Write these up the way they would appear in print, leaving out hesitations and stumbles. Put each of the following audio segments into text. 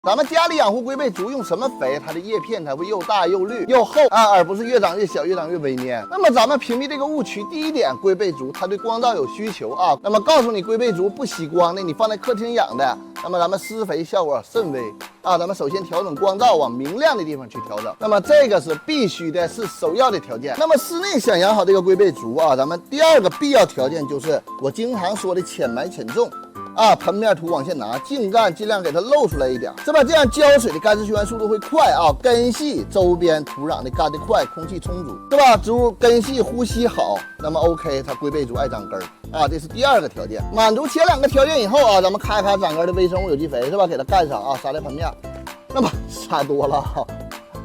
咱们家里养护龟背竹用什么肥，它的叶片才会又大又绿又厚啊，而不是越长越小越长越萎蔫。那么咱们屏蔽这个误区，第一点，龟背竹它对光照有需求啊。那么告诉你龟背竹不喜光的，你放在客厅养的，那么咱们施肥效果甚微啊。咱们首先调整光照，往明亮的地方去调整，那么这个是必须的，是首要的条件。那么室内想养好这个龟背竹啊，咱们第二个必要条件就是我经常说的浅埋浅种。啊，盆面土往下拿，茎干尽量给它露出来一点，是吧？这样浇水的干湿循环速度会快啊，根系周边土壤的干得快，空气充足，是吧？植物根系呼吸好，那么 OK， 它龟背竹爱长根儿啊，这是第二个条件。满足前两个条件以后啊，咱们咔咔长根的微生物有机肥是吧？给它干上啊，撒在盆面，那么撒多了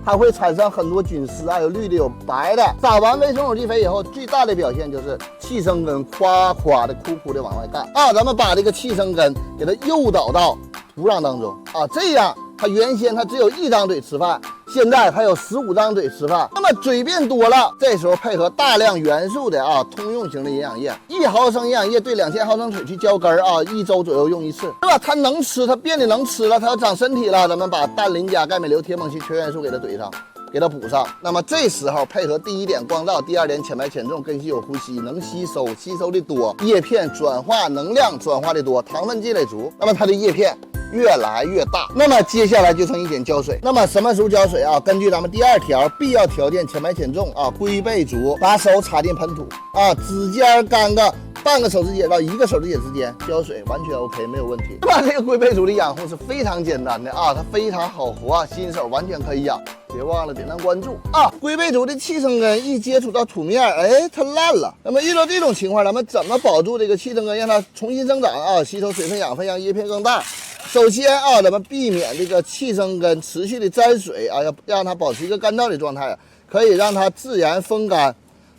它会产生很多菌丝啊，有绿的有白的。撒完微生物有机肥以后，最大的表现就是气生根夸夸的枯枯的往外干啊。咱们把这个气生根给它诱导到土壤当中啊，这样它原先它只有1张嘴吃饭，现在它有15张嘴吃饭。那么嘴变多了，这时候配合大量元素的啊通用型的营养液，1毫升营养液对2000毫升水去浇根啊，1周左右用一次，是吧？它能吃，它变得能吃了，它要长身体了，咱们把氮磷钾钙镁硫铁锰硒全元素给它怼上。给它补上，那么这时候配合第一点光照，第二点浅埋浅种，根系有呼吸，能吸收，吸收的多，叶片转化能量转化的多，糖分积累足，那么它的叶片越来越大。那么接下来就剩一点浇水，那么什么时候浇水啊？根据咱们第二条必要条件，浅埋浅种啊，龟背竹，把手插进盆土啊，指尖干个半个手指节到1个手指节之间浇水，完全 OK， 没有问题。对吧？这个龟背竹的养护是非常简单的啊，它非常好活，新手完全可以养。别忘了点赞关注啊！龟背竹的气生根一接触到土面，哎，它烂了。那么遇到这种情况，咱们怎么保住这个气生根，让它重新生长啊，吸收水分养分，让叶片更大？首先啊，咱们避免这个气生根持续的沾水啊，要让它保持一个干燥的状态，可以让它自然风干。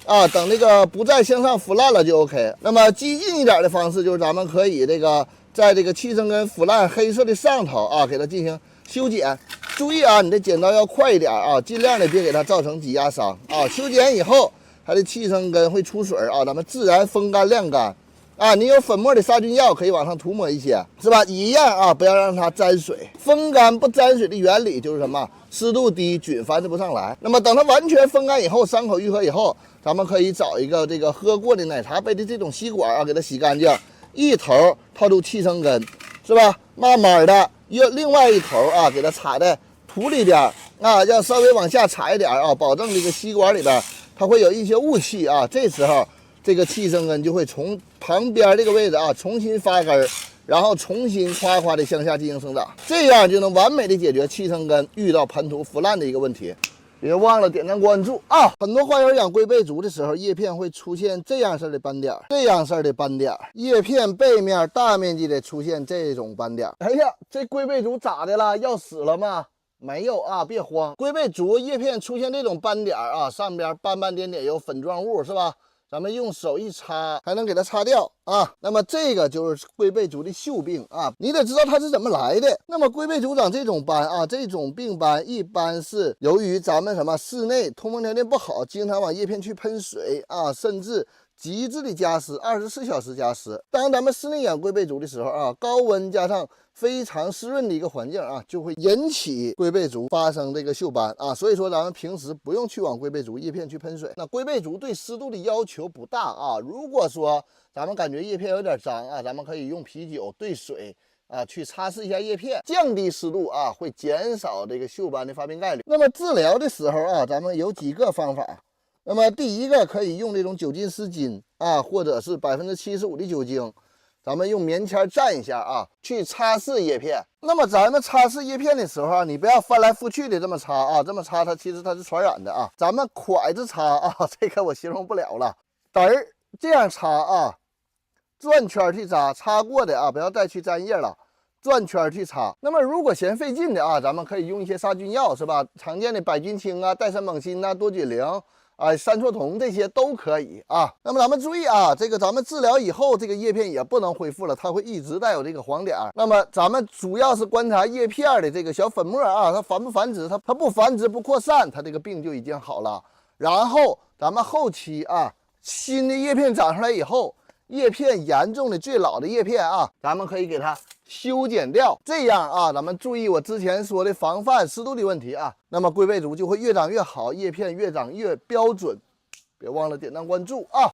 啊，等这个不再向上腐烂了就 OK。那么激进一点的方式就是咱们可以这个在这个气生根腐烂黑色的上头啊，给它进行修剪。注意啊，你的剪刀要快一点啊，尽量的别给它造成挤压伤啊。修剪以后，它的气生根会出水啊，咱们自然风干晾干啊。你有粉末的杀菌药可以往上涂抹一些，是吧？一样啊，不要让它沾水。风干不沾水的原理就是什么？湿度低，菌繁殖不上来。那么等它完全风干以后，伤口愈合以后，咱们可以找一个这个喝过的奶茶杯的这种吸管啊，给它洗干净，一头套住气生根，是吧？慢慢的用另外一头啊，给它插在土里边啊，要稍微往下插一点啊，保证这个吸管里边它会有一些雾气啊。这时候这个气生根就会从旁边这个位置啊重新发根，然后重新夸夸的向下进行生长，这样就能完美的解决气生根遇到盆土腐烂的一个问题。别忘了点赞关注啊！很多花友养龟背竹的时候，叶片会出现这样式的斑点，这样式的斑点，叶片背面大面积的出现这种斑点。哎呀，这龟背竹咋的了？要死了吗？没有啊，别慌。龟背竹叶片出现这种斑点啊，上边斑斑点点有粉状物，是吧？咱们用手一擦，还能给它擦掉啊。那么这个就是龟背竹的锈病啊，你得知道它是怎么来的。那么龟背竹长这种斑啊，这种病斑一般是由于咱们什么室内通风条件不好，经常往叶片去喷水啊，甚至极致的加湿，24小时加湿。当咱们室内养龟背竹的时候啊，高温加上非常湿润的一个环境啊，就会引起龟背竹发生这个锈斑啊。所以说咱们平时不用去往龟背竹叶片去喷水。那龟背竹对湿度的要求不大啊，如果说咱们感觉叶片有点脏啊，咱们可以用啤酒兑水啊去擦拭一下叶片，降低湿度啊，会减少这个锈斑的发病概率。那么治疗的时候啊，咱们有几个方法。那么第一个可以用这种酒精湿巾啊，或者是75%的酒精，咱们用棉签蘸一下啊，去擦拭叶片。那么咱们擦拭叶片的时候啊，你不要翻来覆去的这么擦啊，这么擦其实它是传染的啊。咱们蒯着擦啊，这个我形容不了了，嘚儿这样擦啊，转圈去擦，擦过的啊，不要再去沾叶了。转圈去擦。那么如果嫌费劲的啊，咱们可以用一些杀菌药，是吧？常见的百菌清啊、岱山锰锌啊、多菌灵啊、山唑酮这些都可以啊。那么咱们注意啊，这个咱们治疗以后，这个叶片也不能恢复了，它会一直带有这个黄点。那么咱们主要是观察叶片的这个小粉末啊，它繁不繁殖？它不繁殖不扩散，它这个病就已经好了。然后咱们后期啊，新的叶片长出来以后，叶片严重的最老的叶片啊，咱们可以给它修剪掉。这样啊，咱们注意我之前说的防范湿度的问题啊，那么龟背竹就会越长越好，叶片越长越标准。别忘了点赞关注啊！